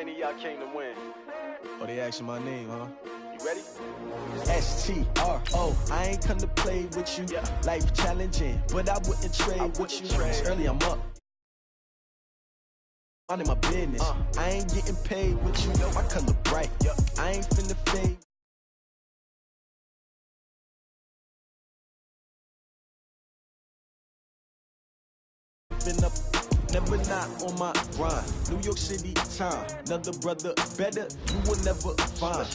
many of y'all came to win? Oh, they asking my name, huh? You ready? STRO, I ain't come to play with you. Yeah. Life challenging, but I wouldn't trade with you. It's early, I'm up. I'm in my business. I ain't getting paid with you. Know my color bright. I ain't finna fade. Been up, never not on my grind. New York City time, another brother better, you will never find.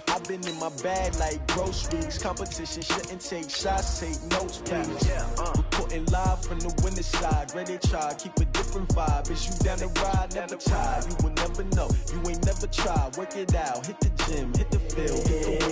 I've been in my bag like groceries. Competition shouldn't take shots, take notes, please. Reporting live from the winning side. Ready to try, keep a different vibe. Is you down the ride, never tired. You will never know, you ain't never tried. Work it out, hit the gym, hit the field.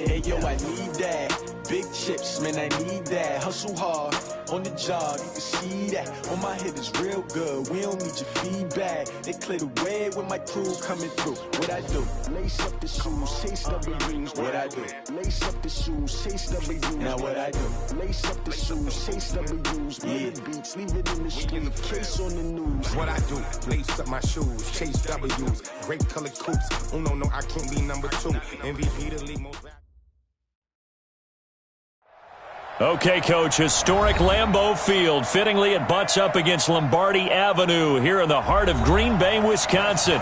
Hey yo, I need that. Big chips, man, I need that. Hustle hard, on the job, you can see that. On my head is real good, we don't need your feedback. They clear the way when my crew coming through. What I do? Lace up the shoes, chase W's. What I do? Lace up the shoes, chase W's. Now what I do? Lace up the shoes, chase W's. Yeah. Beats, leave it in the street, case on the news. What I do? Lace up my shoes, chase W's. Great colored coupes. Oh no, I can't be number 2. MVP the league most. Okay, Coach, historic Lambeau Field. Fittingly, it butts up against Lombardi Avenue here in the heart of Green Bay, Wisconsin.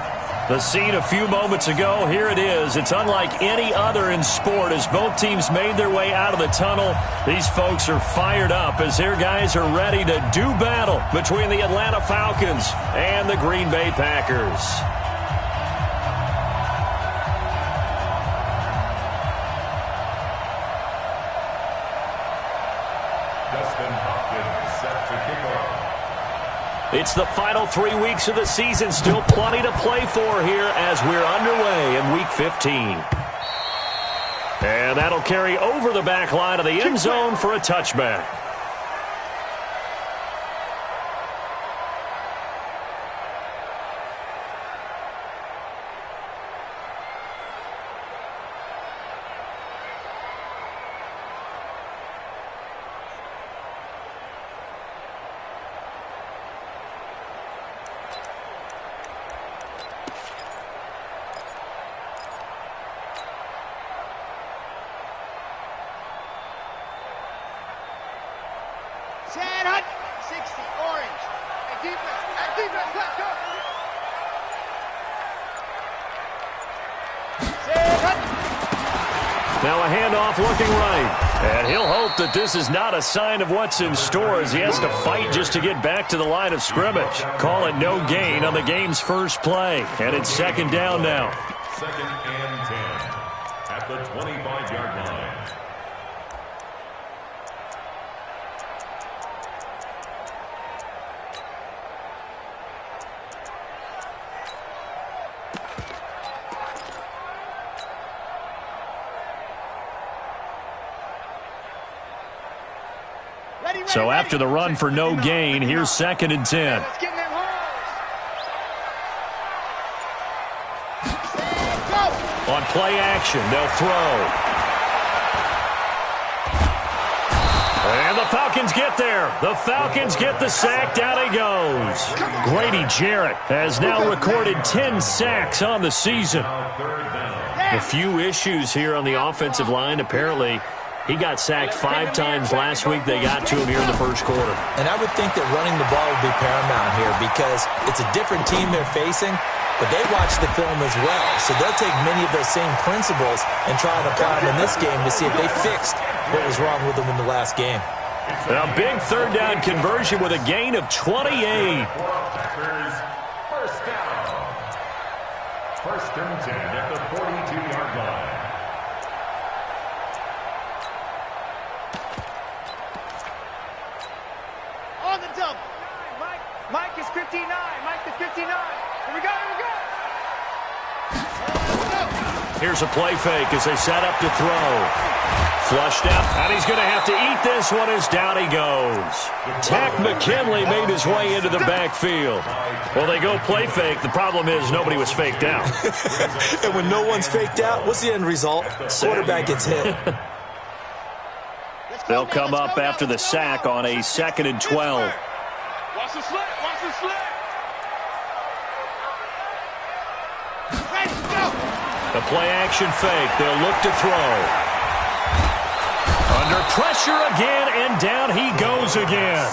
The scene a few moments ago, here it is. It's unlike any other in sport as both teams made their way out of the tunnel. These folks are fired up as their guys are ready to do battle between the Atlanta Falcons and the Green Bay Packers. It's the final 3 weeks of the season. Still plenty to play for here as we're underway in Week 15. And that'll carry over the back line of the end zone for a touchback. Now a handoff looking right. And he'll hope that this is not a sign of what's in store as he has to fight just to get back to the line of scrimmage. Call it no gain on the game's first play. And it's second down now. Second and 10 at the 25-yard line. So after the run for no gain, here's second and 10. On play action, they'll throw. And the Falcons get there. The Falcons get the sack. Down he goes. Grady Jarrett has now recorded 10 sacks on the season. A few issues here on the offensive line. Apparently, he got sacked 5 times last week. They got to him here in the first quarter. And I would think that running the ball would be paramount here because it's a different team they're facing, but they watch the film as well. So they'll take many of those same principles and try and apply them in this game to see if they fixed what was wrong with them in the last game. A big third down conversion with a gain of 28. First down. First and 10 at the 42-yard line. On the double. Mike is 59. Mike is 59. Here we go. Here's a play fake as they set up to throw. Flushed out, and he's going to have to eat this one as down he goes. Takk McKinley made his way into the backfield. Well, they go play fake. The problem is nobody was faked out. And when no one's faked out, what's the end result? Quarterback gets hit. They'll come up after the sack on a 2nd and 12. Watch the slip. Watch the slip. The play-action fake. They'll look to throw. Under pressure again, and down he goes again.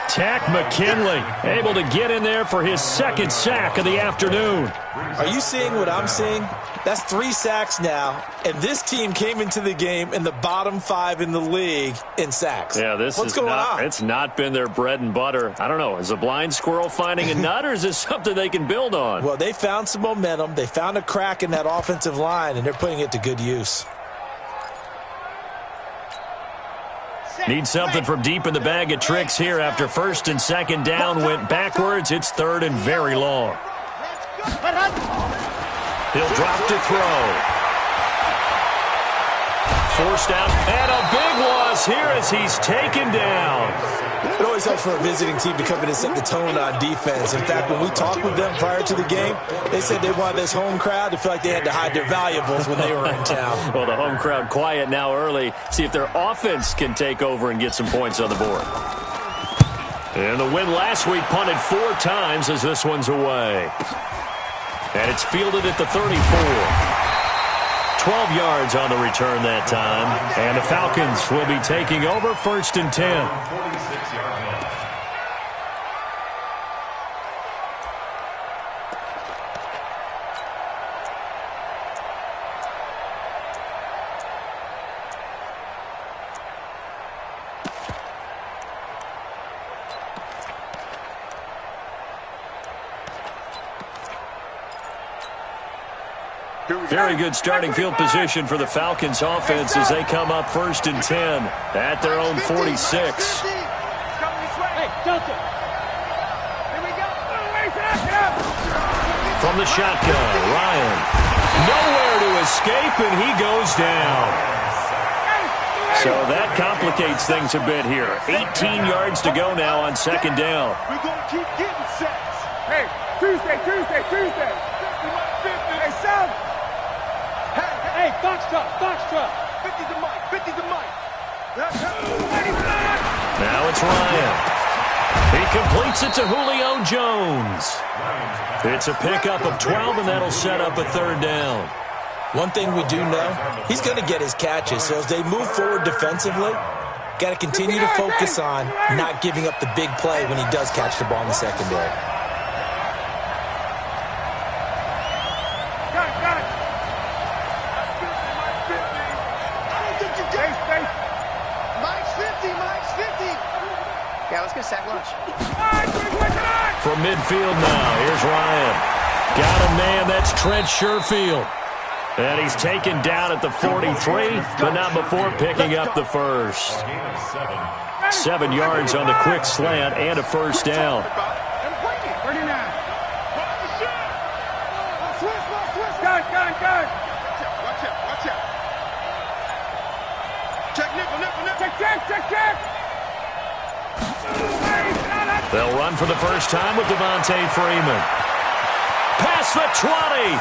Takk McKinley able to get in there for his second sack of the afternoon. Are you seeing what I'm seeing? That's 3 sacks now, and this team came into the game in the bottom 5 in the league in sacks. Yeah, what's going on? It's not been their bread and butter. I don't know. Is a blind squirrel finding a nut, or is this something they can build on? Well, they found some momentum. They found a crack in that offensive line, and they're putting it to good use. Need something from deep in the bag of tricks here after first and second down went backwards. It's third and very long. He'll drop to throw. Forced out, and a big loss here as he's taken down. It always helps for a visiting team to come in and set the tone on defense. In fact, when we talked with them prior to the game, they said they wanted this home crowd to feel like they had to hide their valuables when they were in town. Well, the home crowd quiet now early. See if their offense can take over and get some points on the board. And the win last week punted 4 times as this one's away. And it's fielded at the 34. 12 yards on the return that time. And the Falcons will be taking over first and 10. Very good starting field position for the Falcons offense as they come up first and 10 at their own 46. From the shotgun, Ryan. Nowhere to escape, and he goes down. So that complicates things a bit here. 18 yards to go now on second down. We're going to keep getting sacks. Hey, Tuesday. Hey, Sal. Hey, Foxtrot. 50's the mic. Now it's Ryan. He completes it to Julio Jones. It's a pickup of 12, and that'll set up a third down. One thing we do know, he's going to get his catches. So as they move forward defensively, got to continue to focus on not giving up the big play when he does catch the ball in the secondary. Yeah, let's get a sack lunch. From midfield now, here's Ryan. Got a man, that's Trent Sherfield. And he's taken down at the 43, but not before picking up the first. 7 yards on the quick slant and a first down. Check. They'll run for the first time with Devontae Freeman. Past the 20.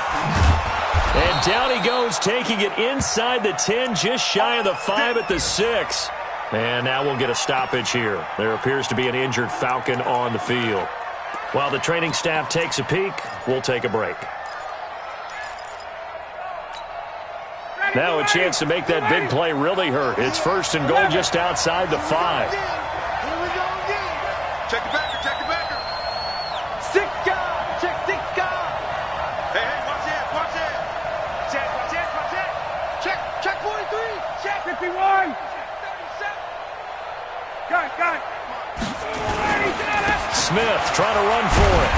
And down he goes, taking it inside the 10, just shy of the 5 at the 6. And now we'll get a stoppage here. There appears to be an injured Falcon on the field. While the training staff takes a peek, we'll take a break. Now a chance to make that big play really hurt. It's first and goal just outside the 5. Check the backer. 6 guys. Check 6 guys. Hey, watch it. Check 43. Check 51. 37. Got. Smith trying to run for it.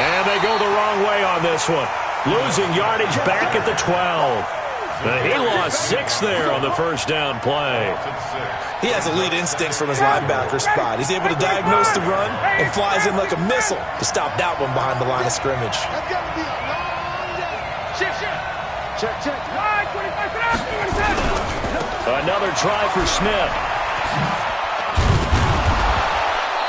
And they go the wrong way on this one. Losing yardage back at the 12. He lost 6 there on the first down play. He has elite instincts from his linebacker spot. He's able to diagnose the run and flies in like a missile to stop that one behind the line of scrimmage. That's got to be a long day. Check. Another try for Smith.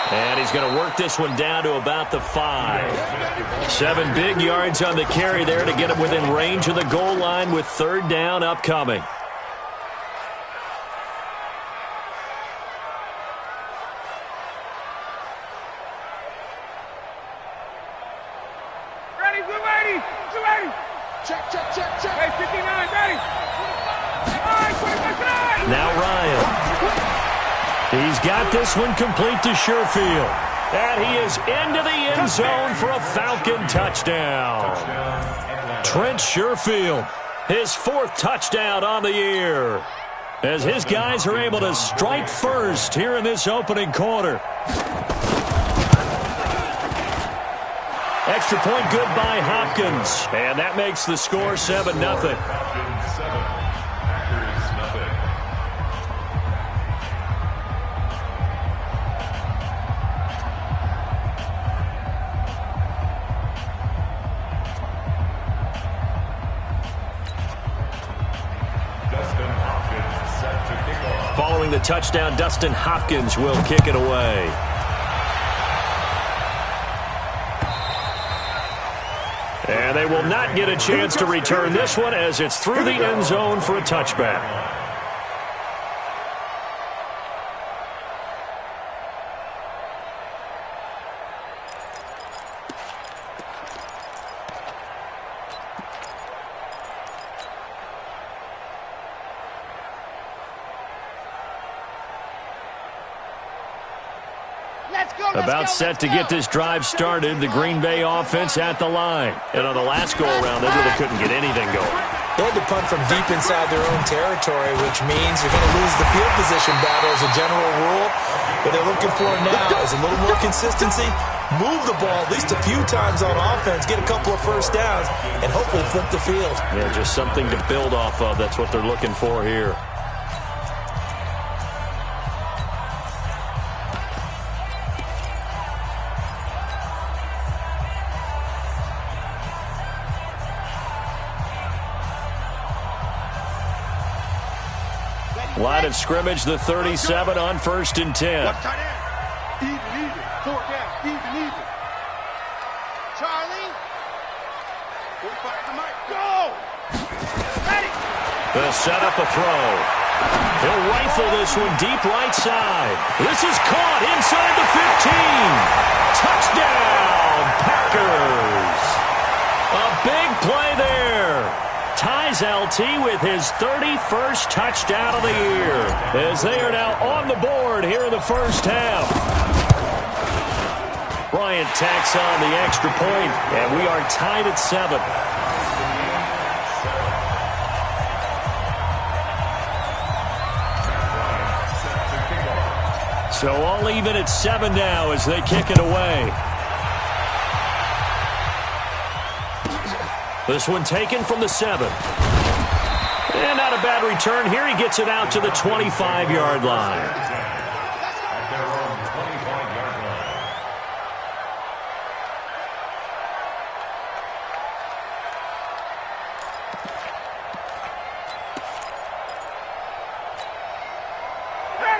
And he's going to work this one down to about the 5. 7 big yards on the carry there to get him within range of the goal line with third down upcoming. Ready, blue 80. Check, check, check, check. Hey, 59, ready. All right, 25. Now Ryan. He's got this one complete to Sherfield. And he is into the end zone for a Falcon touchdown. Trent Sherfield, his 4th touchdown on the year, as his guys are able to strike first here in this opening quarter. Extra point good by Hopkins, and that makes the score 7-0. Falcons 7, Packers nothing. Dustin Hopkins set to kick off. Following the touchdown, Dustin Hopkins will kick it away. And they will not get a chance to return this one as it's through the end zone for a touchback. About set to get this drive started, the Green Bay offense at the line. And on the last go-around, they really couldn't get anything going. They had to punt from deep inside their own territory, which means you're going to lose the field position battle as a general rule. What they're looking for now is a little more consistency, move the ball at least a few times on offense, get a couple of first downs, and hopefully flip the field. Yeah, just something to build off of. That's what they're looking for here. Line of scrimmage, the 37 on 1st and 10. Even, 4 down, even. Charlie. 45 to Mike, go! Ready! The setup, a throw. He'll rifle this one deep right side. This is caught inside the 15. Touchdown, Packers. A big play there. Ties LT with his 31st touchdown of the year, as they are now on the board here in the first half. Bryant tacks on the extra point, and we are tied at 7. So all even at 7 now as they kick it away. This one taken from the 7. And not a bad return here. He gets it out to the 25-yard line. At their own 25-yard line.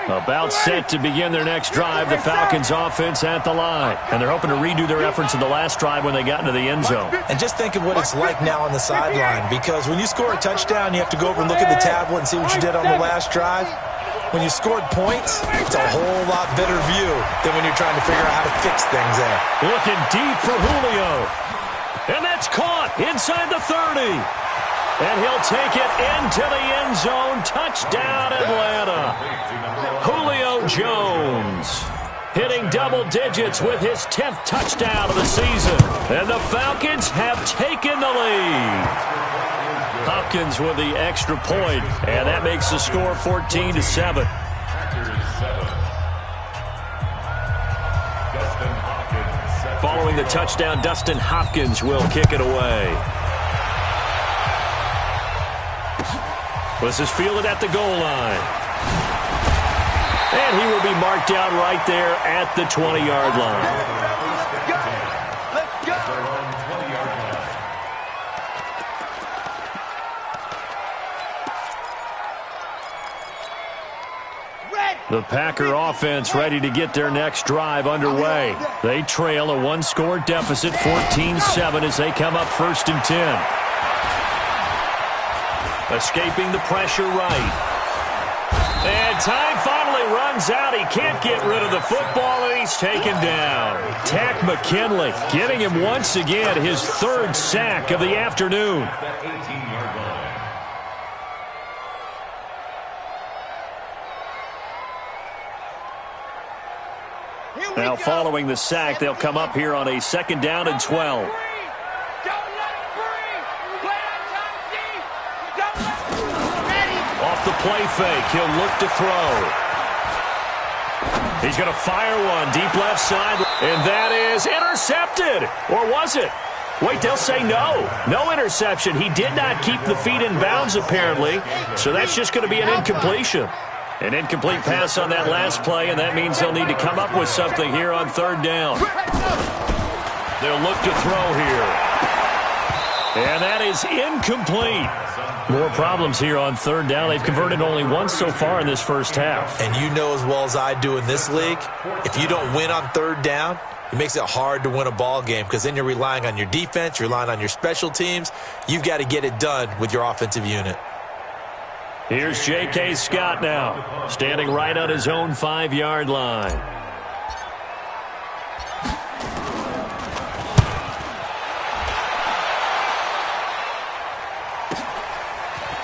About set to begin their next drive, the Falcons offense at the line. And they're hoping to redo their efforts in the last drive when they got into the end zone. And just think of what it's like now on the sideline, because when you score a touchdown, you have to go over and look at the tablet and see what you did on the last drive. When you scored points, it's a whole lot better view than when you're trying to figure out how to fix things there. Looking deep for Julio. And that's caught inside the 30. And he'll take it into the end zone. Touchdown, Atlanta. Julio Jones hitting double digits with his 10th touchdown of the season. And the Falcons have taken the lead. Hopkins with the extra point, and that makes the score 14-7. Following the touchdown, Dustin Hopkins will kick it away. This is fielded at the goal line. And he will be marked down right there at the 20-yard line. Let's go. The Packer offense ready to get their next drive underway. They trail a one-score deficit, 14-7, as they come up 1st and 10. Escaping the pressure right. And And time finally runs out. He can't get rid of the football, and he's taken down. Takk McKinley getting him once again his third sack of the afternoon. That 18-yard line. Now following the sack, they'll come up here on a 2nd down and 12. Off the play fake, he'll look to throw. He's going to fire one deep left side, and that is intercepted. Or was it? Wait, they'll say no. No interception. He did not keep the feet in bounds, apparently, so that's just going to be an incompletion. An incomplete pass on that last play, and that means they'll need to come up with something here on 3rd down. They'll look to throw here. And that is incomplete. More problems here on 3rd down. They've converted only once so far in this first half. And you know as well as I do in this league, if you don't win on 3rd down, it makes it hard to win a ball game because then you're relying on your defense, you're relying on your special teams. You've got to get it done with your offensive unit. Here's J.K. Scott now, standing right on his own 5-yard line.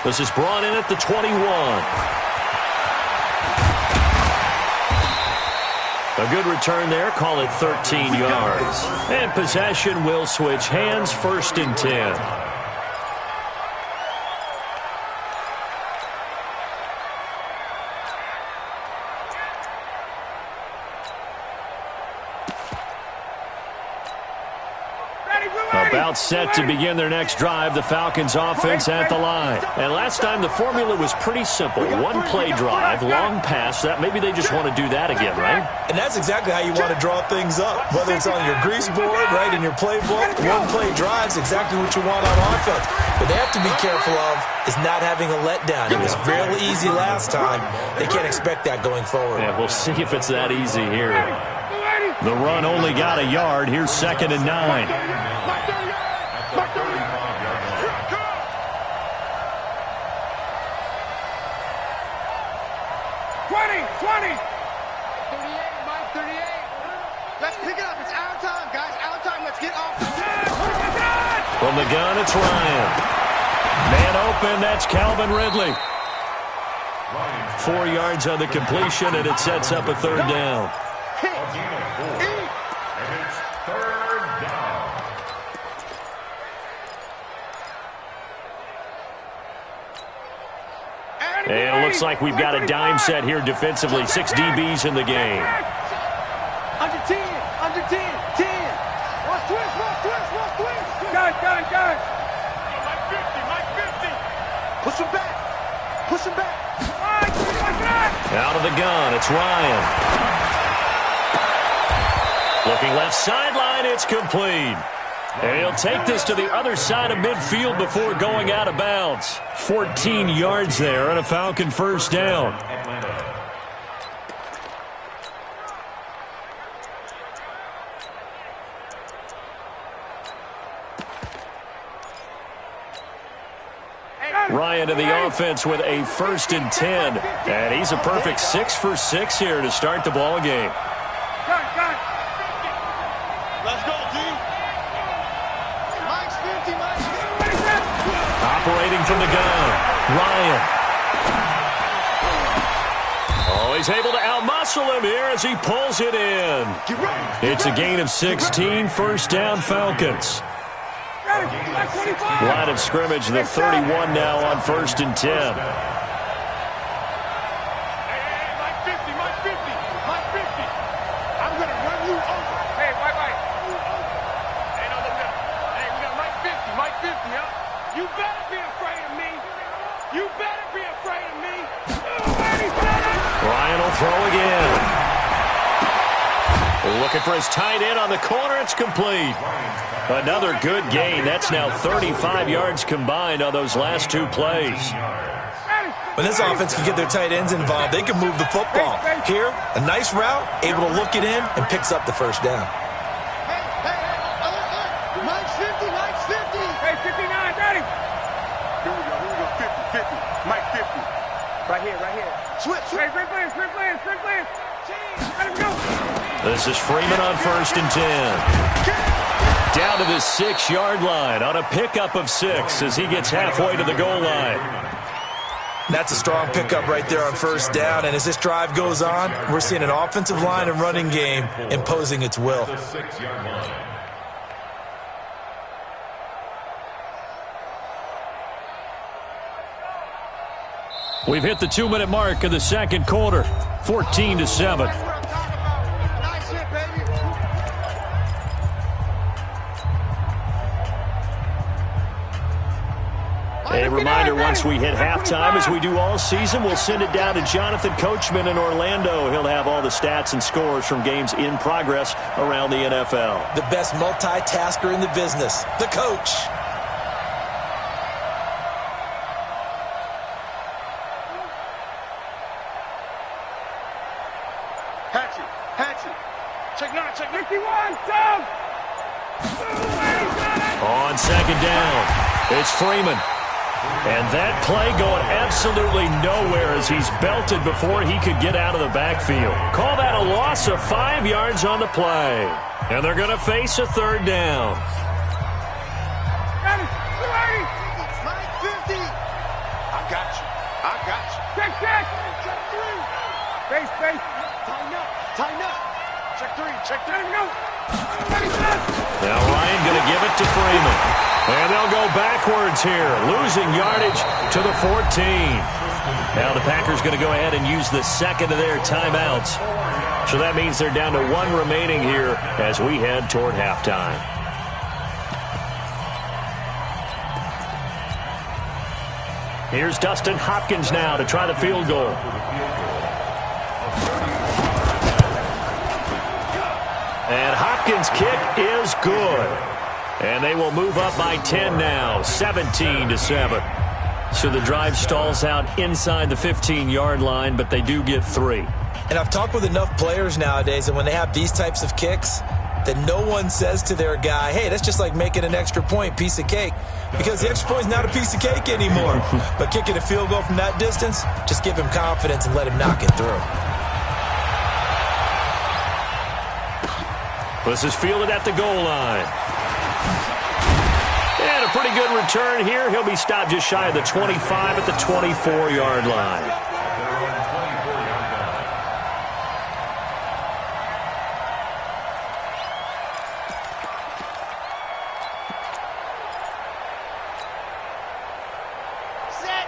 This is brought in at the 21. A good return there, call it 13 yards. And possession will switch hands, 1st and 10. About set to begin their next drive, the Falcons offense at the line. And last time the formula was pretty simple. One play drive, long pass. That maybe they just want to do that again, right? And that's exactly how you want to draw things up. Whether it's on your grease board, right, in your playbook, one play drive's exactly what you want on offense. But they have to be careful of is not having a letdown. It was real easy last time. They can't expect that going forward. Yeah, we'll see if it's that easy here. The run only got a yard. Here's 2nd and 9. From the gun, it's Ryan. Man open, that's Calvin Ridley. 4 yards on the completion, and it sets up a 3rd down. And it's 3rd down. And it looks like we've got a dime set here defensively. 6 DBs in the game. Under 10, 10. Watch twist. Guys. Mike 50. Push him back. Out of the gun, it's Ryan. Looking left sideline, it's complete. And he'll take this to the other side of midfield before going out of bounds. 14 yards there and a Falcon 1st down. Ryan to the offense with a 1st and 10. And he's a perfect 6 for 6 here to start the ball game. Let's go, team. Mike's 50. Operating from the gun, Ryan. Oh, he's able to outmuscle him here as he pulls it in. It's a gain of 16, 1st down Falcons. Line of scrimmage, the 31 now on 1st and 10. Hey, Mike 50. I'm going to run you over. Hey, Mike. Hey, no, look up. Hey, we got Mike 50, huh? You better be afraid of me. Ryan will throw again. Looking for his tight end on the corner. It's complete. Another good gain. That's now 35 yards combined on those last 2 plays. When this offense can get their tight ends involved, they can move the football. Here, a nice route, able to look it in, and picks up the 1st down. Mike's 50. Hey, 59, got him. Here we go, 50. Mike 50. Right here. Switch. Hey, sprint clear. Let him go. This is Freeman on 1st and 10. Down to the 6-yard line on a pickup of 6 as he gets halfway to the goal line. That's a strong pickup right there on 1st down. And as this drive goes on, we're seeing an offensive line and running game imposing its will. The 6-yard line. We've hit the 2-minute mark of the second quarter, 14-7. Nice hit, baby. A reminder, once we hit halftime, as we do all season, we'll send it down to Jonathan Coachman in Orlando. He'll have all the stats and scores from games in progress around the NFL. The best multitasker in the business, the coach. Hatchet. Check 51, down. On 2nd down, it's Freeman. And that play going absolutely nowhere as he's belted before he could get out of the backfield. Call that a loss of 5 yards on the play. And they're going to face a 3rd down. Got it. 50. I got you. Check. Check 3. Face. Tighten up. Check 3. Let him go. Now Ryan going to give it to Freeman. And they'll go backwards here, losing yardage to the 14. Now the Packers going to go ahead and use the second of their timeouts. So that means they're down to 1 remaining here as we head toward halftime. Here's Dustin Hopkins now to try the field goal. And Hopkins' kick is good. And they will move up by 10 now, 17-7. So the drive stalls out inside the 15-yard line, but they do get 3. And I've talked with enough players nowadays that when they have these types of kicks, that no one says to their guy, hey, that's just like making an extra point, piece of cake. Because the extra point is not a piece of cake anymore. But kicking a field goal from that distance, just give him confidence and let him knock it through. This is fielded at the goal line. And a pretty good return here. He'll be stopped just shy of the 25 at the 24-yard line.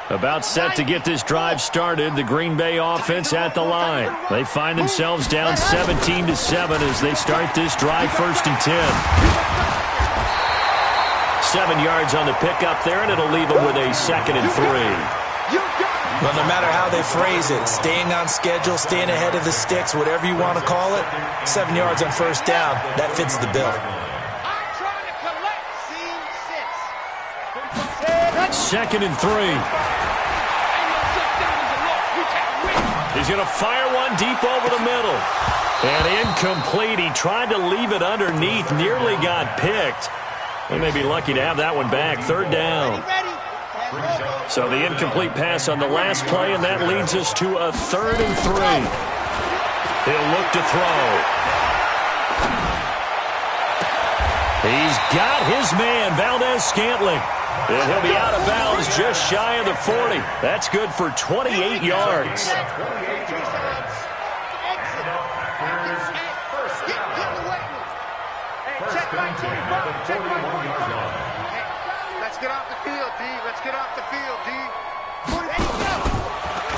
About set to get this drive started. The Green Bay offense at the line. They find themselves down 17-7 as they start this drive, 1st and 10. 7 yards on the pickup there, and it'll leave them with a 2nd and 3. Well, no matter how they phrase it, staying on schedule, staying ahead of the sticks, whatever you want to call it, 7 yards on 1st down, that fits the bill. 2nd and 3. He's going to fire one deep over the middle. And incomplete. He tried to leave it underneath. Nearly got picked. They may be lucky to have that one back. 3rd down. So the incomplete pass on the last play, and that leads us to a 3rd and 3. He'll look to throw. He's got his man, Valdez-Scantling. And he'll be out of bounds just shy of the 40. That's good for 28 yards. Let's get off the field, D. Let's get off the field, D.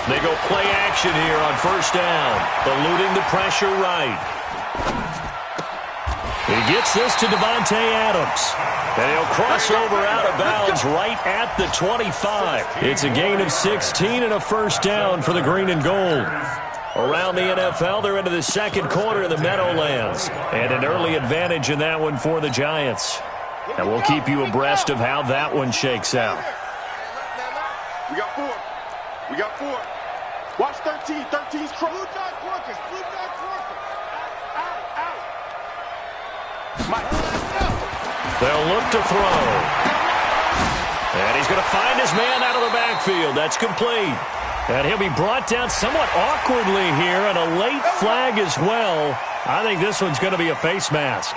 They go play action here on 1st down. Eluding the pressure right. He gets this to Devontae Adams. And he'll cross over out of bounds right at the 25. It's a gain of 16 and a 1st down for the green and gold. Around the NFL, they're into the second quarter of the Meadowlands. And an early advantage in that one for the Giants. And we'll keep you abreast of how that one shakes out. We got 4. Watch 13. 13's cross. Blue dot Quarkers. Out. They'll look to throw. And he's going to find his man out of the backfield. That's complete. And he'll be brought down somewhat awkwardly here, and a late flag as well. I think this one's going to be a face mask.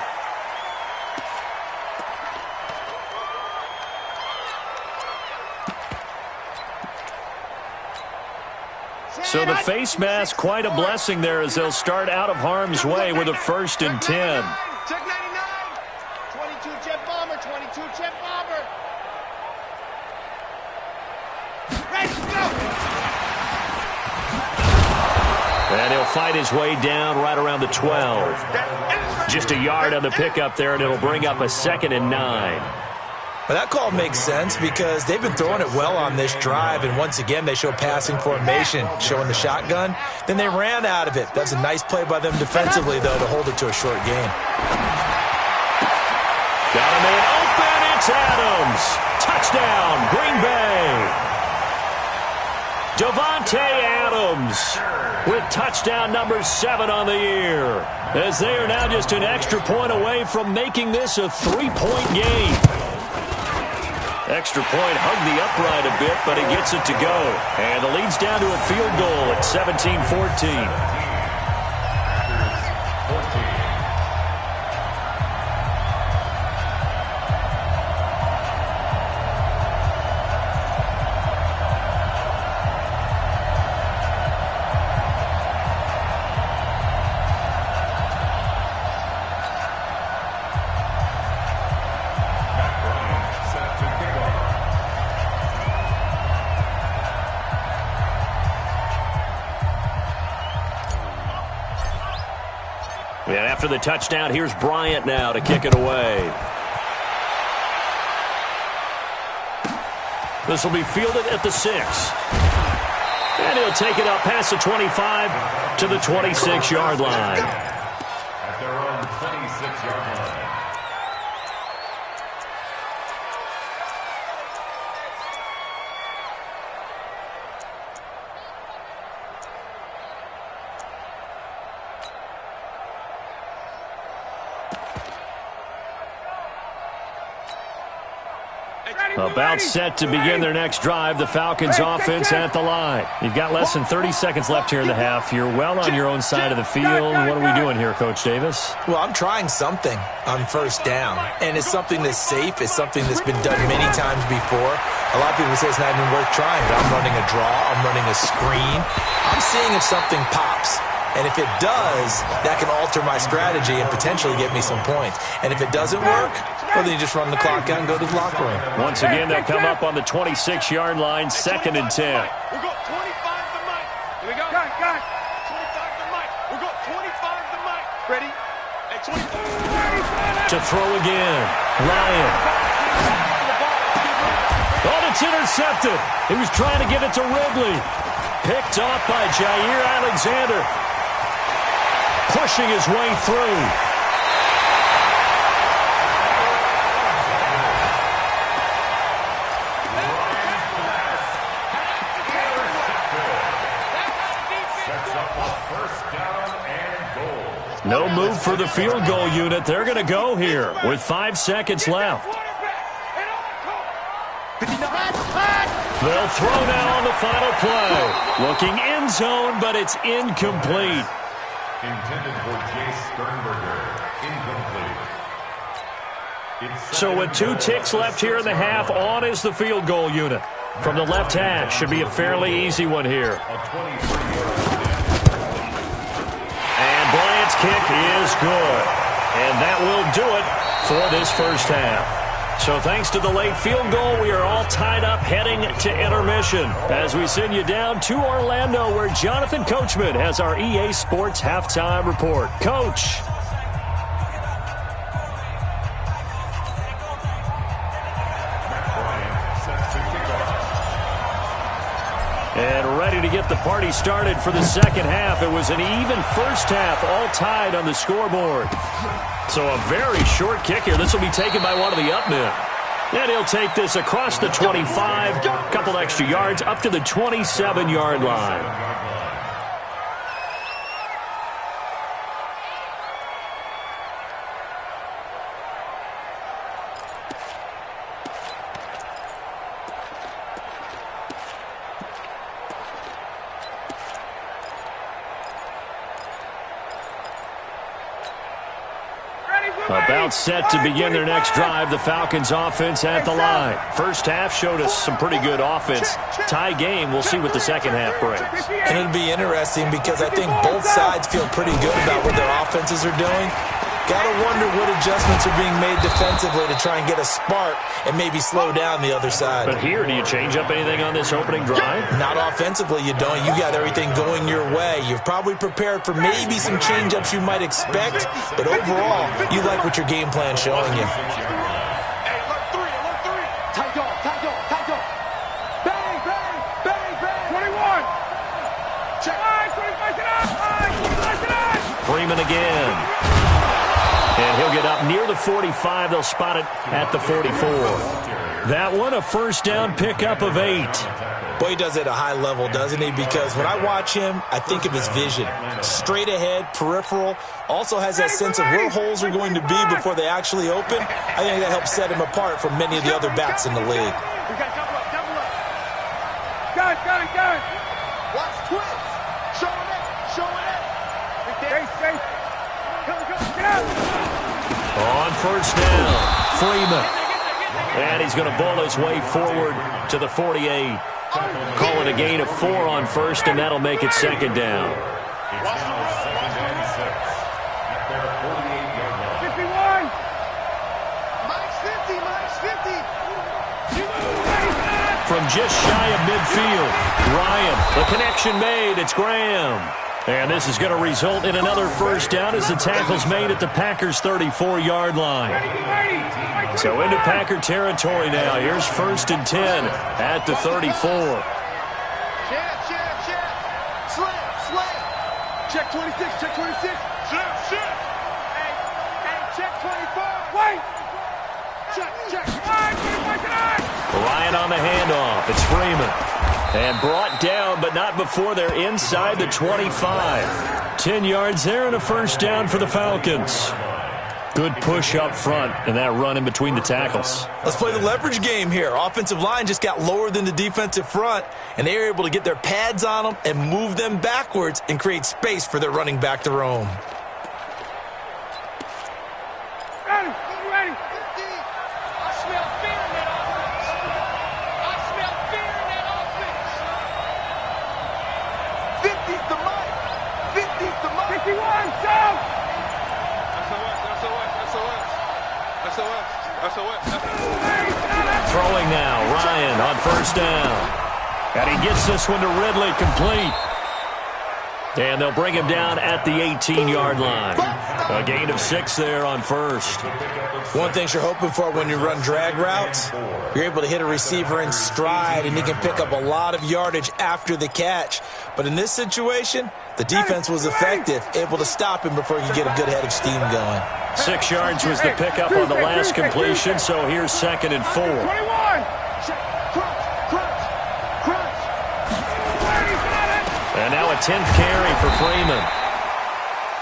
So the face mask, quite a blessing there as they'll start out of harm's way with a 1st and 10. Check 99. 22 jet bomber, 22 jet bomber. Ready, go. And he'll fight his way down right around the 12. Just a yard on the pickup there, and it'll bring up a 2nd and 9. Well, that call makes sense because they've been throwing it well on this drive, and once again they show passing formation, showing the shotgun. Then they ran out of it. That's a nice play by them defensively, though, to hold it to a short game. Got a man open. It's Adams. Touchdown, Green Bay. Davante Adams with touchdown number 7 on the year, as they are now just an extra point away from making this a 3-point game. Extra point hugged the upright a bit, but he gets it to go. And the lead's down to a field goal at 17-14. And after the touchdown, here's Bryant now to kick it away. This will be fielded at the 6. And he'll take it up past the 25 to the 26-yard line. At their own 26-yard line. About set to begin their next drive. The Falcons offense at the line. You've got less than 30 seconds left here in the half. You're well on your own side of the field. What are we doing here, Coach Davis? Well, I'm trying something on 1st down, and it's something that's safe. It's something that's been done many times before. A lot of people say it's not even worth trying, but I'm running a draw. I'm running a screen. I'm seeing if something pops. And if it does, that can alter my strategy and potentially get me some points. And if it doesn't work, well, then you just run the clock out and go to the locker room. Once again, they'll come up on the 26-yard line, 2nd and 10. We'll go 25 to Mike. Here we go. Guys. 25 to Mike. We'll go 25 to Mike. Ready? At 25. To throw again. Ryan. Oh, it's intercepted. He was trying to get it to Ridley. Picked off by Jair Alexander. Pushing his way through. No move for the field goal unit. They're going to go here with 5 seconds left. They'll throw now on the final play. Looking end zone, but it's incomplete. Intended for Jay Sternberger. Incomplete. So with 2 ticks left here in the half, on is the field goal unit. From the left hash, should be a fairly easy one here. And Bryant's kick is good. And that will do it for this first half. So thanks to the late field goal, we are all tied up heading to intermission as we send you down to Orlando, where Jonathan Coachman has our EA Sports halftime report. Coach. And ready to get the party started for the second half. It was an even first half, all tied on the scoreboard. So a very short kick here. This will be taken by one of the up men. And he'll take this across the 25, a couple extra yards, up to the 27-yard line. About set to begin their next drive, the Falcons offense at the line. First half showed us some pretty good offense. Tie game, we'll see what the second half brings. And it'll be interesting because I think both sides feel pretty good about what their offenses are doing. Got to wonder what adjustments are being made defensively to try and get a spark and maybe slow down the other side. But here, do you change up anything on this opening drive? Not offensively, you don't. You got everything going your way. You've probably prepared for maybe some change-ups you might expect, but overall, you like what your game plan's showing you. Hey, look three. Tight dog. Bang, bang, bang, bang. 21. Check. 25 Freeman again. And he'll get up near the 45. They'll spot it at the 44. That one, a first down pickup of 8. Boy, he does it at a high level, doesn't he? Because when I watch him, I think of his vision. Straight ahead, peripheral. Also has that sense of where holes are going to be before they actually open. I think that helps set him apart from many of the other backs in the league. We got double up. Got it. Watch twist. Showing it. Stay safe. Come, get out. On first down, Freeman. And he's going to bowl his way forward to the 48. Call it a gain of 4 on first, and that'll make it second down. 51. Minus 50. From just shy of midfield, Ryan, the connection made. It's Graham. And this is going to result in another first down as the tackle's made at the Packers' 34-yard line. So into Packer territory now. Here's 1st and 10 at the 34. Check. Slam. Check 26. Slip. Hey, check 25. Wait. Check. Ryan on the handoff. It's Freeman. And brought down, but not before they're inside the 25. 10 yards there and a first down for the Falcons. Good push up front and that run in between the tackles. Let's play the leverage game here. Offensive line just got lower than the defensive front, and they were able to get their pads on them and move them backwards and create space for their running back to roam. Ready. I smell fear in that offense. 50's the mic. 51, south. SOS. Throwing now, Ryan on first down. And he gets this one to Ridley, complete. And they'll bring him down at the 18-yard line. A gain of 6 there on first. One thing you're hoping for when you run drag routes, you're able to hit a receiver in stride, and he can pick up a lot of yardage after the catch. But in this situation, the defense was effective, able to stop him before he could get a good head of steam going. 6 yards was the pickup on the last completion, so here's 2nd and 4. 21. And now a 10th carry for Freeman.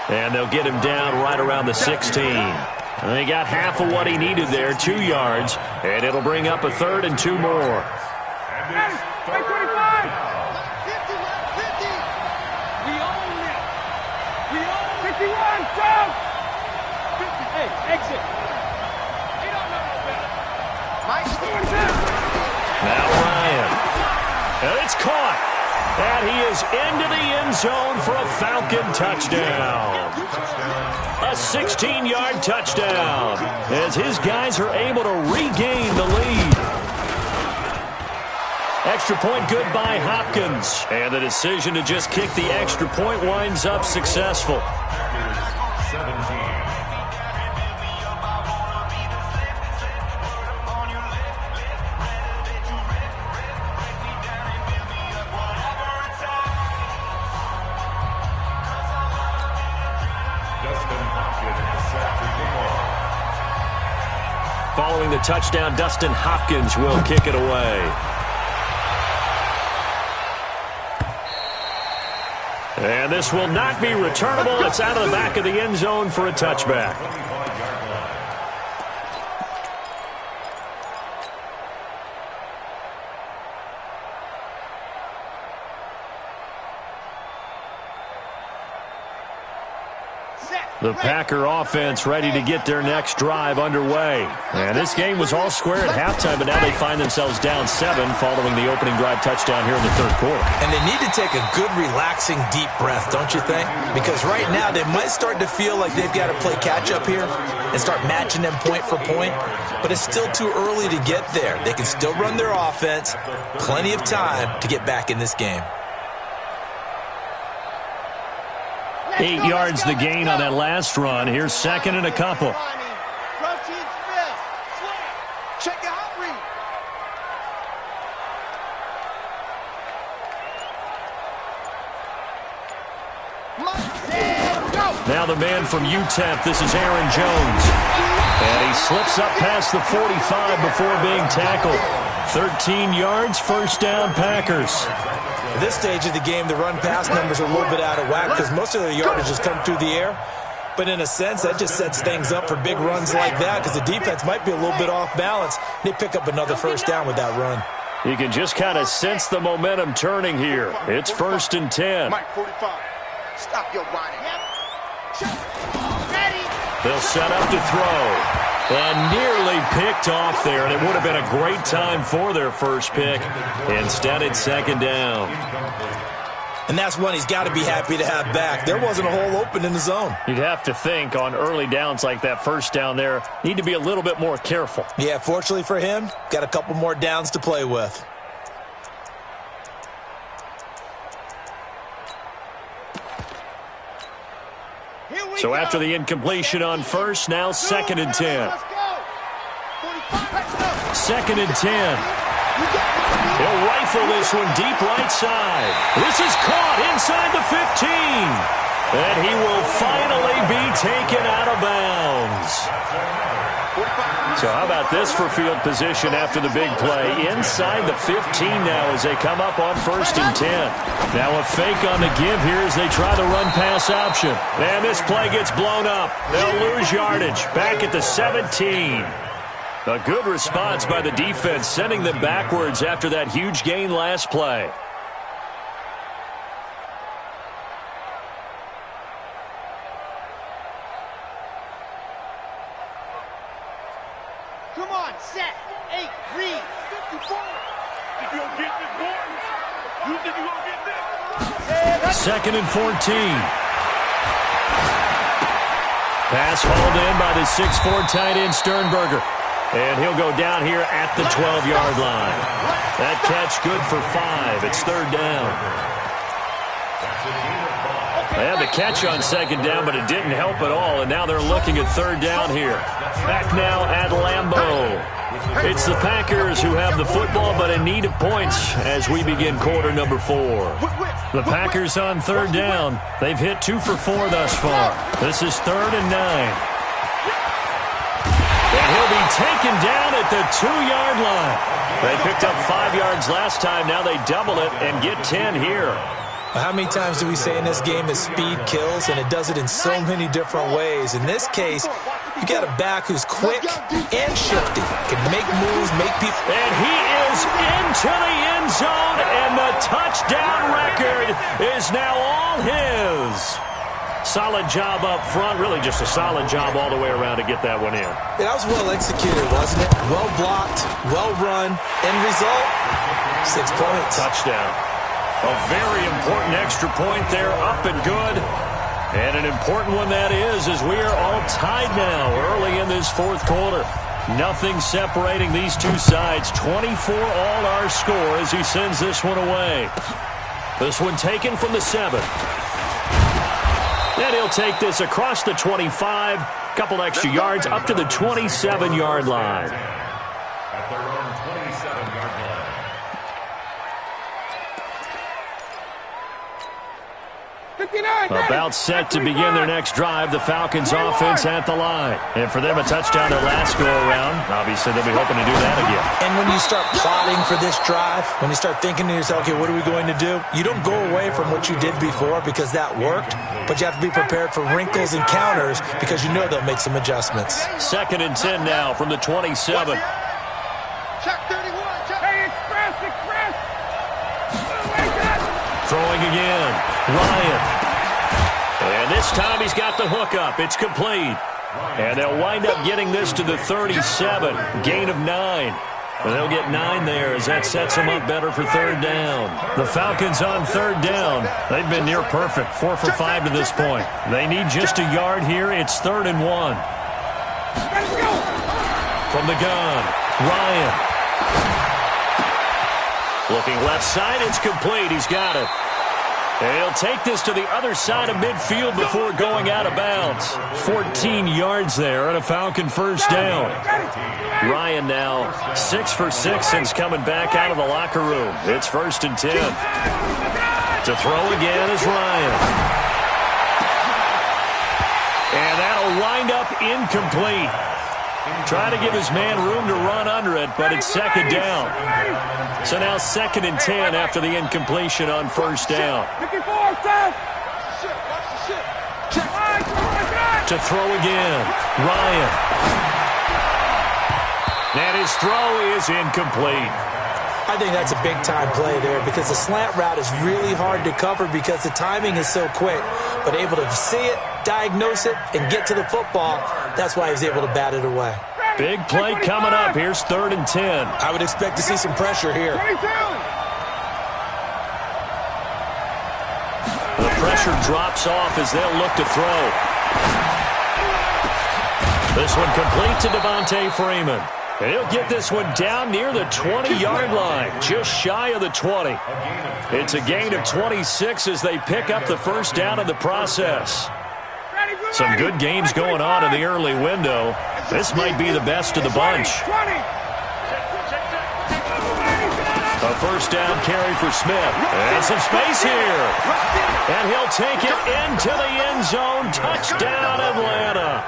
And they'll get him down right around the 16. And they got half of what he needed there, 2 yards. And it'll bring up a 3rd and 2 more. 51, south. 50, hey, exit. He don't know no better. Mike's doing this. Now Ryan. And it's caught. And he is into the end zone for a Falcon touchdown. A 16-yard touchdown as his guys are able to regain the lead. Extra point good by Hopkins. And the decision to just kick the extra point winds up successful. Following the touchdown, Dustin Hopkins will kick it away. And this will not be returnable. It's out of the back of the end zone for a touchback. Set. The Packer offense ready to get their next drive underway. And this game was all square at halftime, but now they find themselves down 7 following the opening drive touchdown here in the third quarter. And they need to take a good, relaxing, deep breath, don't you think? Because right now they might start to feel like they've got to play catch-up here and start matching them point for point. But it's still too early to get there. They can still run their offense. Plenty of time to get back in this game. 8 yards the gain on that last run. Here's second and a couple. Now the man from UTEP, this is Aaron Jones. And he slips up past the 45 before being tackled. 13 yards, first down, Packers. At this stage of the game, the run-pass numbers are a little bit out of whack because most of the yardage has come through the air. But in a sense, that just sets things up for big runs like that because the defense might be a little bit off balance. They pick up another first down with that run. You can just kind of sense the momentum turning here. It's 1st and 10. Mike 45. Stop your whining. They'll set up to throw. And nearly picked off there, and it would have been a great time for their first pick. Instead, it's second down. And that's one he's got to be happy to have back. There wasn't a hole open in the zone. You'd have to think on early downs like that first down there, need to be a little bit more careful. Yeah, fortunately for him, got a couple more downs to play with. So after the incompletion on first, now 2nd and 10. 2nd and 10. He'll rifle this one deep right side. This is caught inside the 15. And he will finally be taken out of bounds. So how about this for field position after the big play? Inside the 15 now as they come up on 1st and 10. Now a fake on the give here as they try the run-pass option. And this play gets blown up. They'll lose yardage. Back at the 17. A good response by the defense, sending them backwards after that huge gain last play. Come on, set, 8, read, 54. If you don't get this, boy, you think you're going to get this? 2nd and 14. Pass hauled in by the 6'4" tight end Sternberger. And he'll go down here at the 12-yard line. That catch good for 5. It's 3rd down. They had the catch on 2nd down, but it didn't help at all, and now they're looking at 3rd down here. Back now at Lambeau. It's the Packers who have the football, but in need of points as we begin quarter number 4. The Packers on 3rd down. They've hit 2 for 4 thus far. This is 3rd and 9. And he'll be taken down at the 2-yard line. They picked up 5 yards last time. Now they double it and get 10 here. How many times do we say in this game that speed kills, and it does it in so many different ways? In this case, you got a back who's quick and shifty, can make moves, make people. And he is into the end zone, and the touchdown record is now all his. Solid job up front, really just a solid job all the way around to get that one in. That was well executed, wasn't it? Well blocked, well run. End result, 6 points. Touchdown. A very important extra point there, up and good. And an important one that is, as we are all tied now early in this 4th quarter. Nothing separating these two sides. 24 all our score as he sends this one away. This one taken from the 7. And he'll take this across the 25. Couple extra yards up to the 27-yard line. At their own 27-yard line. About set to begin their next drive. The Falcons offense at the line. And for them, a touchdown their last go-around. Obviously, they'll be hoping to do that again. And when you start plotting for this drive, when you start thinking to yourself, okay, what are we going to do? You don't go away from what you did before because that worked, but you have to be prepared for wrinkles and counters because you know they'll make some adjustments. 2nd and 10 now from the 27. Check 31, check. Hey, express. Throwing again. Ryan. And this This time he's got the hook up. It's complete. And they'll wind up getting this to the 37. Gain of 9. And they'll get 9 there as that sets them up better for third down. The Falcons on third down. They've been near perfect. 4 for 5 to this point. They need just a yard here. It's 3rd and 1. From the gun, Ryan. Looking left side, it's complete. He's got it. And he'll take this to the other side of midfield before going out of bounds. 14 yards there and a Falcon first down. Ryan now 6 for 6 since coming back out of the locker room. It's 1st and 10. To throw again is Ryan. And that'll wind up incomplete. Trying to give his man room to run under it, but it's 2nd down. So now 2nd and 10 after the incompletion on first down. To throw again, Ryan. And his throw is incomplete. I think that's a big-time play there because the slant route is really hard to cover because the timing is so quick. But able to see it, diagnose it, and get to the football, that's why he was able to bat it away. Big play coming up. Here's 3rd and 10. I would expect to see some pressure here. The pressure drops off as they'll look to throw. This one complete to Devontae Freeman. And he'll get this one down near the 20-yard line, just shy of the 20. It's a gain of 26 as they pick up the first down in the process. Some good games going on in the early window. This might be the best of the bunch. A first down carry for Smith. And some space here. And he'll take it into the end zone. Touchdown, Atlanta.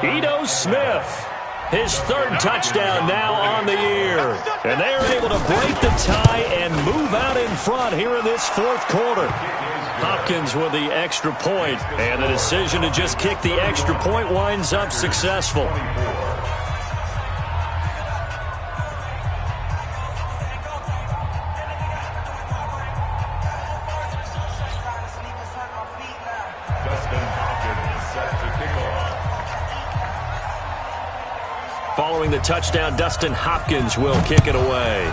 Ito Smith. His 3rd touchdown now on the year. And they are able to break the tie and move out in front here in this 4th quarter. Hopkins with the extra point, and the decision to just kick the extra point winds up successful. Following the touchdown, Dustin Hopkins will kick it away.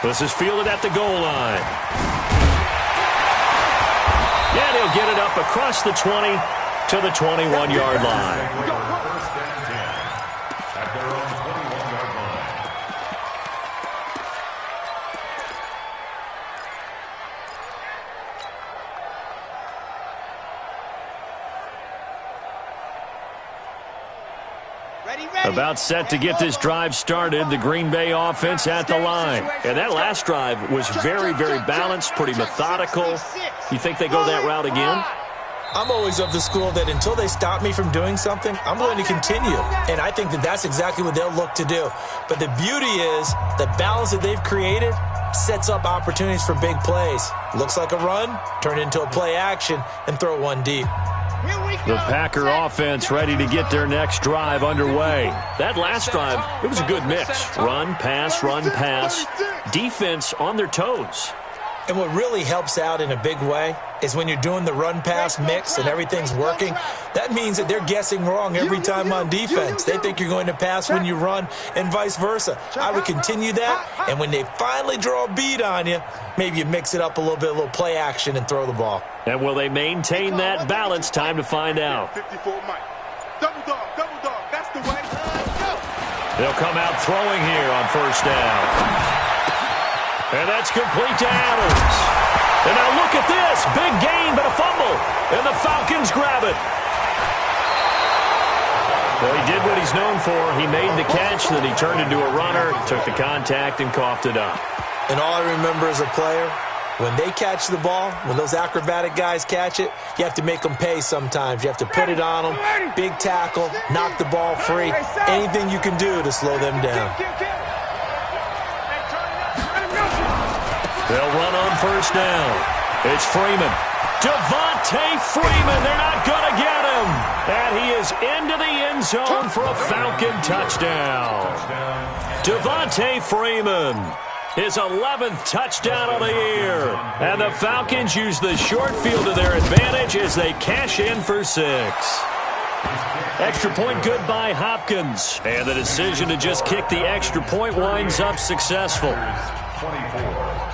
This is fielded at the goal line. Yeah, they'll get it up across the 20 to the 21-yard line. First and 10 at their own 21-yard line. About set to get this drive started, the Green Bay offense at the line. And that last drive was very, very balanced, pretty methodical. You think they go that route again? I'm always of the school that until they stop me from doing something, I'm going to continue. And I think that that's exactly what they'll look to do. But the beauty is the balance that they've created sets up opportunities for big plays. Looks like a run, turn it into a play action, and throw one deep. The Packer offense ready to get their next drive underway. That last drive, it was a good mix. Run, pass, defense on their toes. And what really helps out in a big way is when you're doing the run-pass mix and everything's working, that means that they're guessing wrong every time on defense. They think you're going to pass when you run and vice versa. I would continue that, and when they finally draw a beat on you, maybe you mix it up a little play action and throw the ball. And will they maintain that balance? Time to find out. 54 Mike. Double dog, that's the way. They'll come out throwing here on first down. And that's complete to Adams. And now look at this. Big gain, but a fumble. And the Falcons grab it. Well, he did what he's known for. He made the catch, then he turned into a runner, took the contact, and coughed it up. And all I remember as a player, when they catch the ball, when those acrobatic guys catch it, you have to make them pay sometimes. You have to put it on them, big tackle, knock the ball free, anything you can do to slow them down. They'll run on first down. It's Freeman. Devontae Freeman. They're not going to get him. And he is into the end zone for a Falcon touchdown. Devontae Freeman. His 11th touchdown of the year. And the Falcons use the short field to their advantage as they cash in for 6. Extra point good by Hopkins. And the decision to just kick the extra point winds up successful. 24.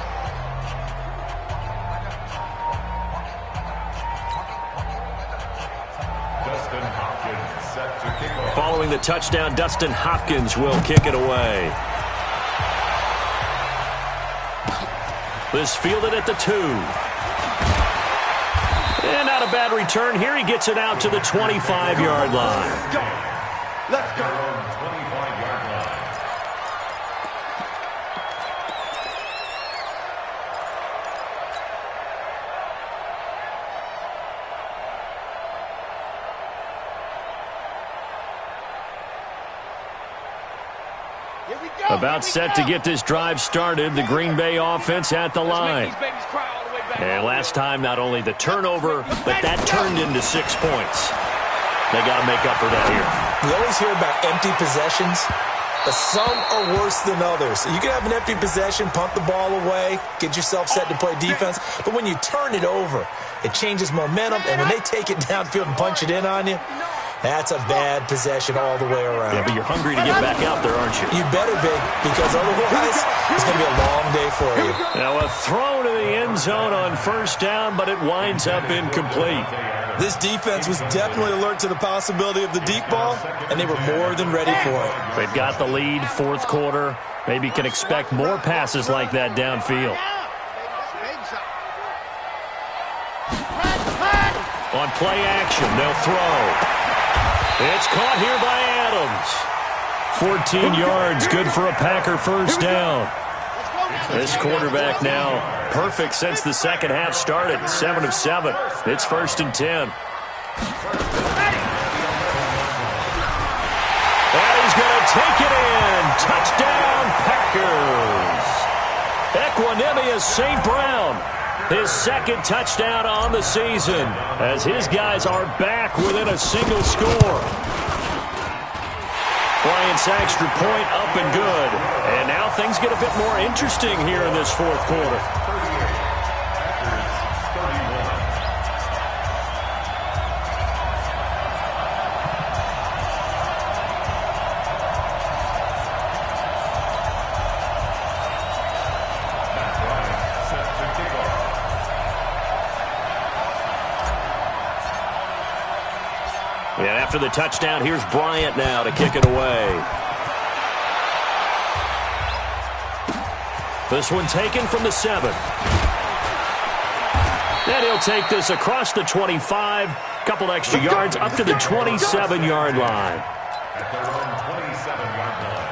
Following the touchdown, Dustin Hopkins will kick it away. This fielded at the 2. And not a bad return here. He gets it out to the 25-yard line. Let's go. Let's go. 25-yard line. About set to get this drive started, the Green Bay offense at the line. And last time, not only the turnover, but that turned into 6 points. They got to make up for that here. You always hear about empty possessions, but some are worse than others. You can have an empty possession, punt the ball away, get yourself set to play defense, but when you turn it over, it changes momentum, and when they take it downfield and punch it in on you, that's a bad possession all the way around. Yeah, but you're hungry to get back out there, aren't you? You better be, because otherwise it's going to be a long day for you. Now a throw to the end zone on first down, but it winds up incomplete. This defense was definitely alert to the possibility of the deep ball, and they were more than ready for it. They've got the lead, fourth quarter. Maybe can expect more passes like that downfield. On play action, they'll throw. It's caught here by Adams. 14 yards, good for a Packer first down. This quarterback now perfect since the second half started. 7 of 7. It's 1st and 10. And he's going to take it in. Touchdown, Packers. Equanimeous St. Brown. His second touchdown on the season as his guys are back within a single score. Bryant's extra point up and good. And now things get a bit more interesting here in this fourth quarter. And after the touchdown, here's Bryant now to kick it away. This one taken from the 7. And he'll take this across the 25, couple extra yards up to the 27-yard line. At their own 27-yard line.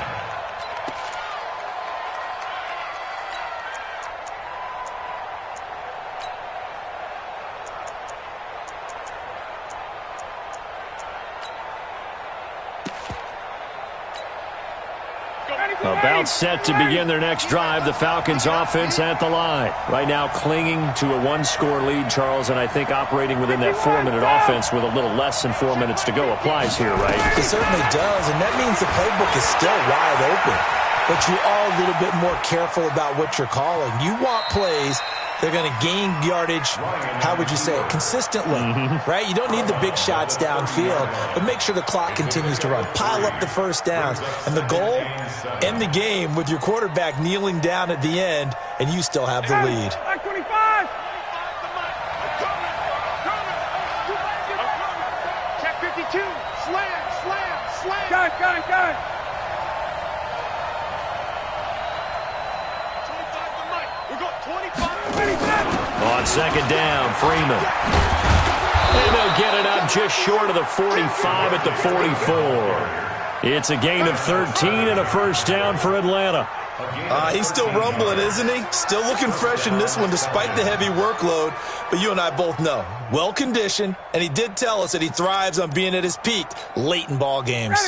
About set to begin their next drive, the Falcons offense at the line. Right now clinging to a one-score lead, Charles, and I think operating within that 4-minute offense with a little less than 4 minutes to go applies here, right? It certainly does, and that means the playbook is still wide open. But you are a little bit more careful about what you're calling. You want plays they're going to gain yardage, how would you say it, consistently, right? You don't need the big shots downfield, but make sure the clock continues to run. Pile up the first downs. And the goal, end the game with your quarterback kneeling down at the end, and you still have the lead. Check 52. Slam. Got it. On second down, Freeman. And they'll get it up just short of the 45 at the 44. It's a gain of 13 and a first down for Atlanta. He's still rumbling, isn't he? Still looking fresh in this one despite the heavy workload. But you and I both know, well-conditioned, and he did tell us that he thrives on being at his peak late in ball games.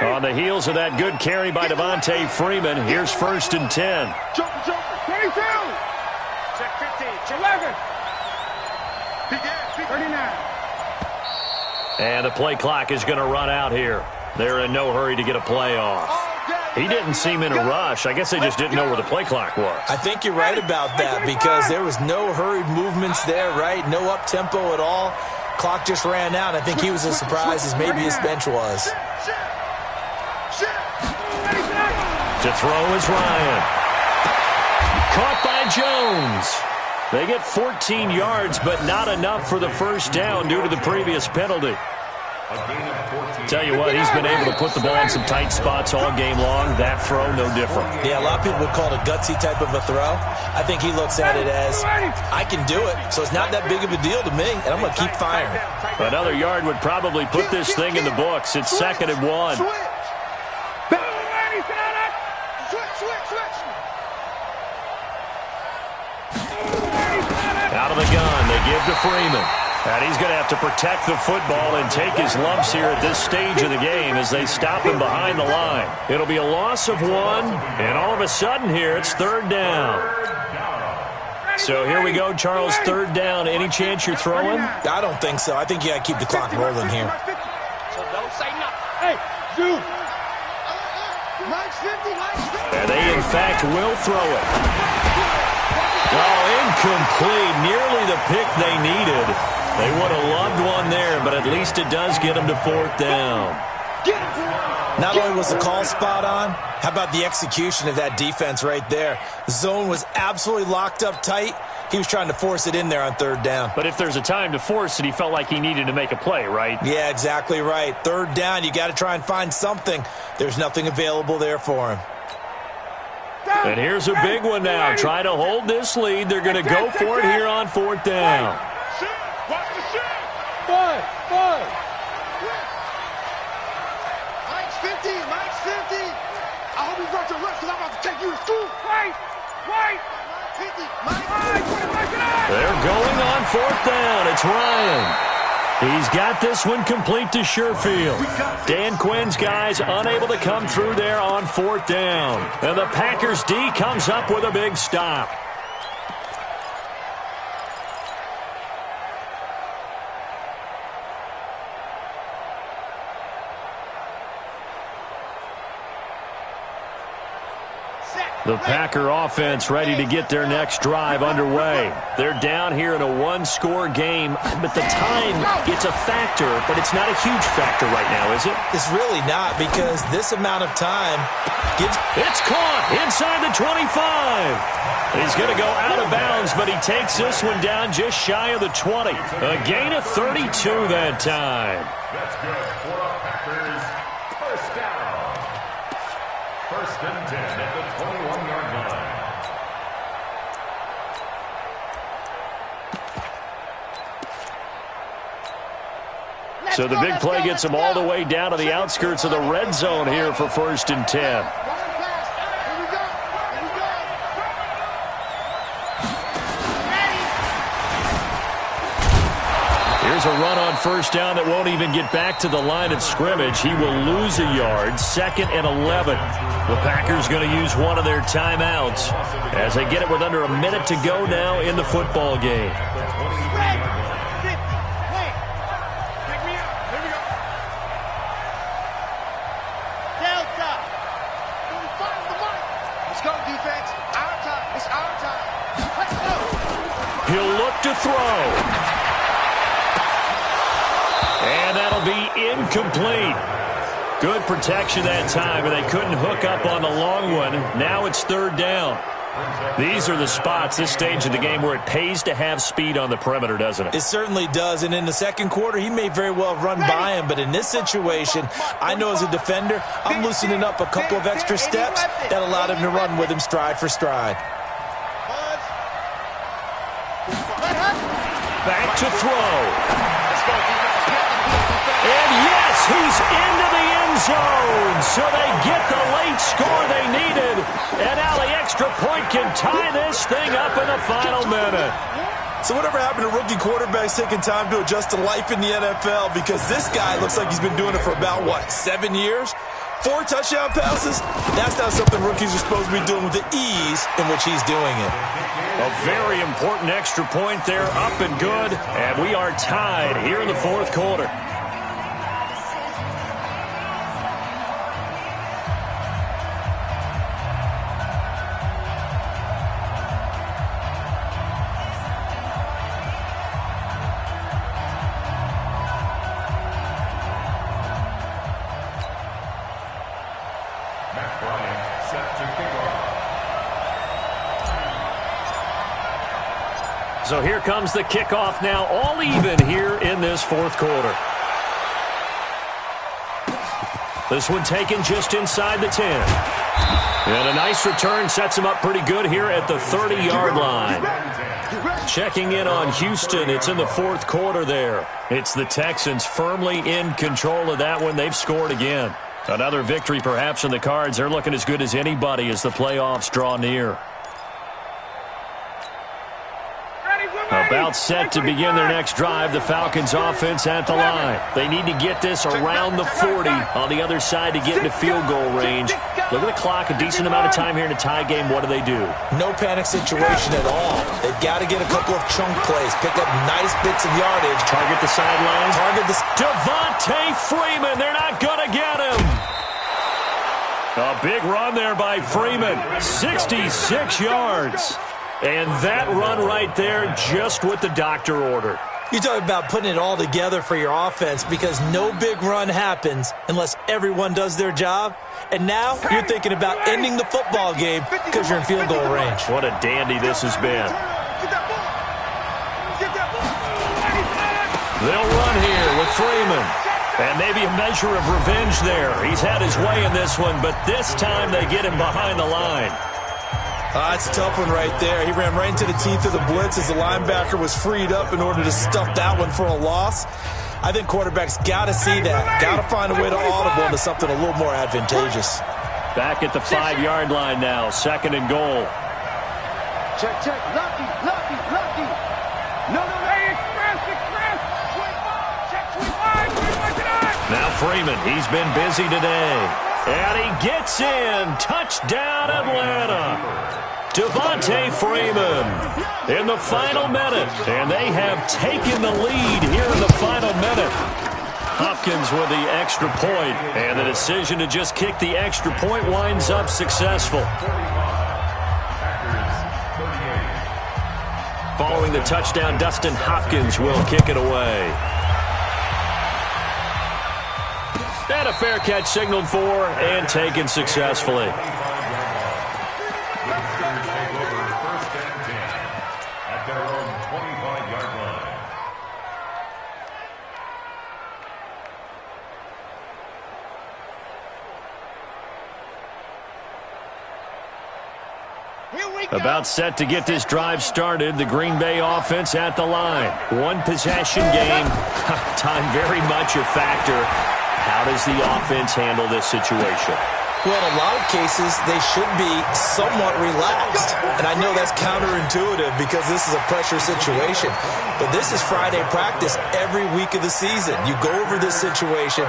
On the heels of that good carry by Devontae Freeman, here's 1st and 10. Jump. 22. Check 15. Check 11. 39. And the play clock is going to run out here. They're in no hurry to get a play off. All day He didn't seem in a rush. I guess they just didn't know where the play clock was. I think you're right about that because there was no hurried movements there, right? No up-tempo at all. Clock just ran out. I think he was as surprised as maybe his bench was. To throw is Ryan. Caught by Jones. They get 14 yards, but not enough for the first down due to the previous penalty. Tell you what, he's been able to put the ball in some tight spots all game long. That throw, no different. Yeah, a lot of people would call it a gutsy type of a throw. I think he looks at it as, I can do it, so it's not that big of a deal to me, and I'm going to keep firing. Another yard would probably put this thing in the books. It's 2nd and 1. Out of the gun, they give to Freeman. And he's going to have to protect the football and take his lumps here at this stage of the game as they stop him behind the line. It'll be a loss of 1, and all of a sudden here it's 3rd down. So here we go, Charles, 3rd down. Any chance you're throwing? I don't think so. I think you got to keep the clock rolling here. So don't say nothing. Hey, dude. And they, in fact, will throw it. Oh, incomplete. Nearly the pick they needed. They would have loved one there, but at least it does get them to 4th down. Not only was the call spot on, how about the execution of that defense right there? The zone was absolutely locked up tight. He was trying to force it in there on 3rd down. But if there's a time to force it, he felt like he needed to make a play, right? Yeah, exactly right. 3rd down, you got to try and find something. There's nothing available there for him. And here's a big one now. Try to hold this lead. They're going to go for it here on 4th down. Mike's 50. I hope you brought your lunch because I'm about to take you to school. Wait. They're going on 4th down. It's Ryan. He's got this one complete to Sherfield. Dan Quinn's guys unable to come through there on 4th down. And the Packers D comes up with a big stop. The Packer offense ready to get their next drive underway. They're down here in a 1-score game, but the time, it's a factor, but it's not a huge factor right now, is it? It's really not because this amount of time gives... It's caught inside the 25. He's going to go out of bounds, but he takes this one down just shy of the 20. A gain of 32 that time. That's good for the Packers. First down. 1st and 10 at the 21-yard line. So the big play gets them all the way down to the outskirts of the red zone here for 1st and 10. Here's a run on 1st down that won't even get back to the line of scrimmage. He will lose a yard. 2nd and 11. The Packers going to use one of their timeouts as they get it with under a minute to go now in the football game. He'll look to throw. And that'll be incomplete. Good protection that time, and they couldn't hook up on the long one. Now it's 3rd down. These are the spots, this stage of the game, where it pays to have speed on the perimeter, doesn't it? It certainly does, and in the 2nd quarter, he may very well run by him, but in this situation, I know as a defender, I'm loosening up a couple of extra steps that allowed him to run with him stride for stride. Back to throw. And yes, he's into the end zone. So they get the late score they needed. And now the extra point can tie this thing up in the final minute. So whatever happened to rookie quarterbacks taking time to adjust to life in the NFL? Because this guy looks like he's been doing it for about, 7 years? 4 touchdown passes? That's not something rookies are supposed to be doing with the ease in which he's doing it. A very important extra point there, up and good. And we are tied here in the 4th quarter. Matt Bryant set to kick off. So here comes the kickoff now, all even here in this fourth quarter. This one taken just inside the 10. And a nice return sets him up pretty good here at the 30-yard line. Checking in on Houston, it's in the fourth quarter there. It's the Texans firmly in control of that one. They've scored again. Another victory perhaps in the cards. They're looking as good as anybody as the playoffs draw near. About set to begin their next drive. The Falcons offense at the line. They need to get this around the 40 on the other side to get into field goal range. Look at the clock, a decent amount of time here in a tie game. What do? No panic situation at all. They've got to get a couple of chunk plays, pick up nice bits of yardage. Target the sidelines. Target the... Devontae Freeman, they're not going to get him. A big run there by Freeman, 66 yards. And that run right there, just what the doctor ordered. You talk about putting it all together for your offense because no big run happens unless everyone does their job. And now you're thinking about ending the football game because you're in field goal range. What a dandy this has been. They'll run here with Freeman. And maybe a measure of revenge there. He's had his way in this one, but this time they get him behind the line. That's a tough one right there. He ran right into the teeth of the blitz as the linebacker was freed up in order to stuff that one for a loss. I think quarterbacks got to see that. Got to find a way to audible into something a little more advantageous. Back at the 5-yard line now, 2nd and goal. Check. Lucky. No. Hey, express. Check. Now Freeman, he's been busy today. And he gets in. Touchdown, Atlanta. Devontae Freeman in the final minute. And they have taken the lead here in the final minute. Hopkins with the extra point. And the decision to just kick the extra point winds up successful. Following the touchdown, Dustin Hopkins will kick it away. And a fair catch signaled for and taken successfully. At their own 25-yard line. About set to get this drive started. The Green Bay offense at the line. One possession game. Time very much a factor. How does the offense handle this situation? Well, in a lot of cases, they should be somewhat relaxed. And I know that's counterintuitive because this is a pressure situation. But this is Friday practice every week of the season. You go over this situation,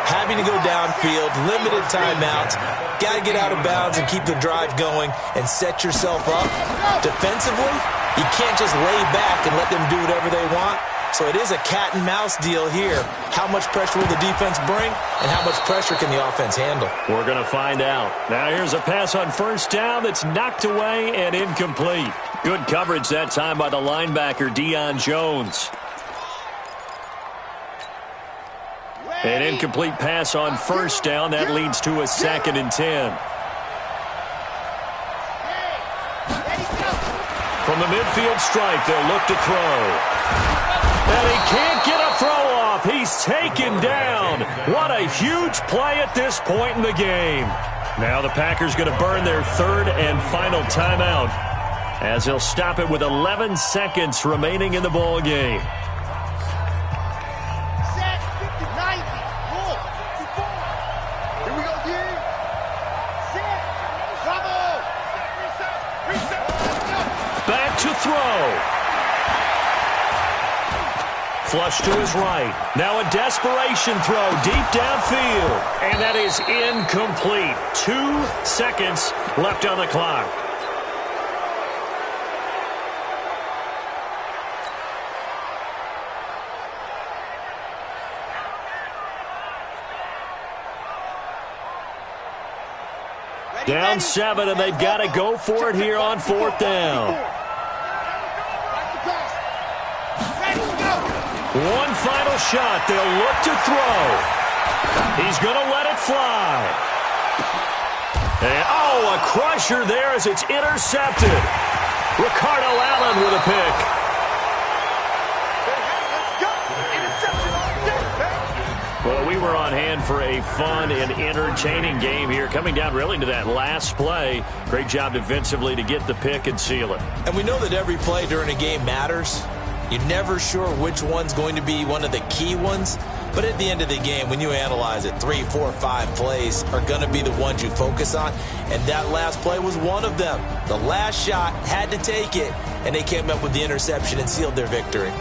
having to go downfield, limited timeouts, got to get out of bounds and keep the drive going and set yourself up. Defensively, you can't just lay back and let them do whatever they want. So it is a cat and mouse deal here. How much pressure will the defense bring, and how much pressure can the offense handle? We're going to find out. Now here's a pass on first down that's knocked away and incomplete. Good coverage that time by the linebacker, Deion Jones. An incomplete pass on first down. That leads to a 2nd and 10. From the midfield stripe, they'll look to throw. And he can't get a throw off. He's taken down. What a huge play at this point in the game. Now the Packers going to burn their 3rd and final timeout as they'll stop it with 11 seconds remaining in the ball game. Set, 50, 90, roll, 54. Here we go, D. Set, bravo. Reset. Back to throw. Flush to his right. Now a desperation throw deep downfield. And that is incomplete. 2 seconds left on the clock. Down 7, and they've got to go for it here on 4th down. One final shot. They'll look to throw. He's going to let it fly. And, oh, a crusher there as it's intercepted. Ricardo Allen with a pick. Well, we were on hand for a fun and entertaining game here, coming down really to that last play. Great job defensively to get the pick and seal it. And we know that every play during a game matters. You're never sure which one's going to be one of the key ones. But at the end of the game, when you analyze it, 3, 4, 5 plays are going to be the ones you focus on. And that last play was one of them. The last shot had to take it, and they came up with the interception and sealed their victory.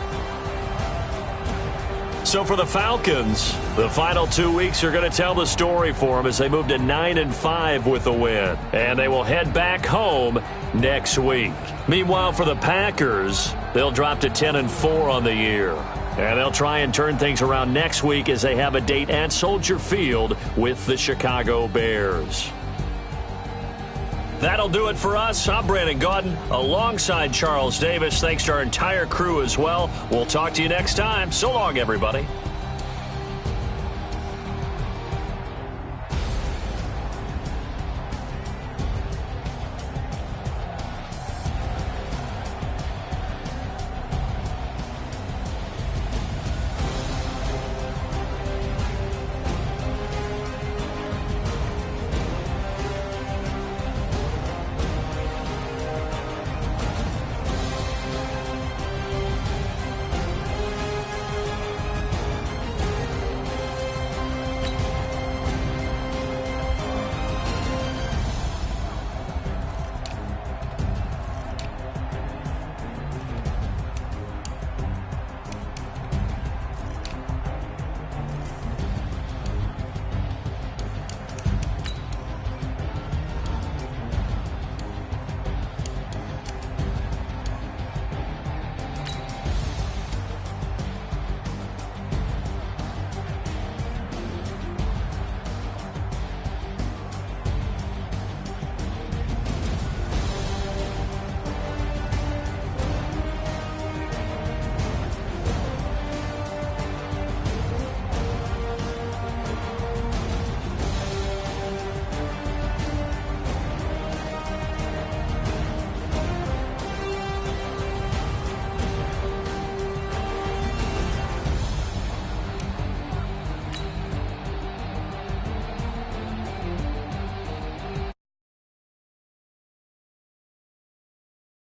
So for the Falcons, the final 2 weeks are going to tell the story for them as they move to 9-5 with the win. And they will head back home next week. Meanwhile, for the Packers, they'll drop to 10-4 on the year. And they'll try and turn things around next week as they have a date at Soldier Field with the Chicago Bears. That'll do it for us. I'm Brandon Gaudin alongside Charles Davis. Thanks to our entire crew as well. We'll talk to you next time. So long, everybody.